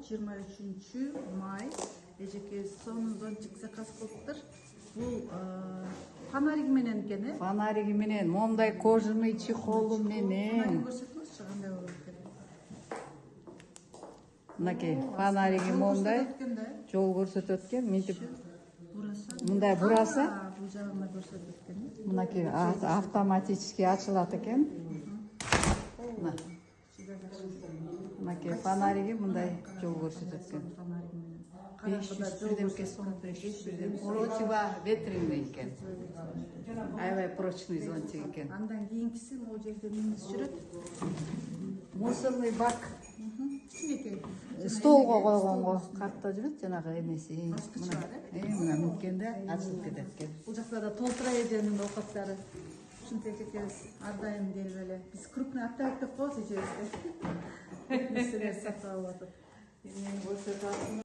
23 май эжеке сонундон заказ кылыптыр. Бул фонариги менен экен, э? Фонариги менен, мондай кожаный чехолу менен. Фонаригин көрсөтүңүзчү, кандай болот экен? Мынакей фонариги мондай жол көрсөтөт экен. Мынтип мындай бураса, бул жагына көрсөтөт экен. мынакей автоматически ачылат экен. Мынакей фонариги мындай жол көрсөтөт экен. 500 бирдемке сом, 500 бирдем. Противо ветренный экен. Аябай прочный зонтик экен. Андан кийинкиси могу жерде эмнеси жүрөт? Мусорный бак. Кичинекей. Столго койгонго картта жүрөт жанагы эмеси. Баскычы бар, Мына минткенде ачылып кетет экен. Бул жакта да толтура эженин оокаттары. Ушинтип экенбиз ар дайым келип эле. Биз крупный оптовик деп коебуз эжебизге. Нерселер сатып алып атат.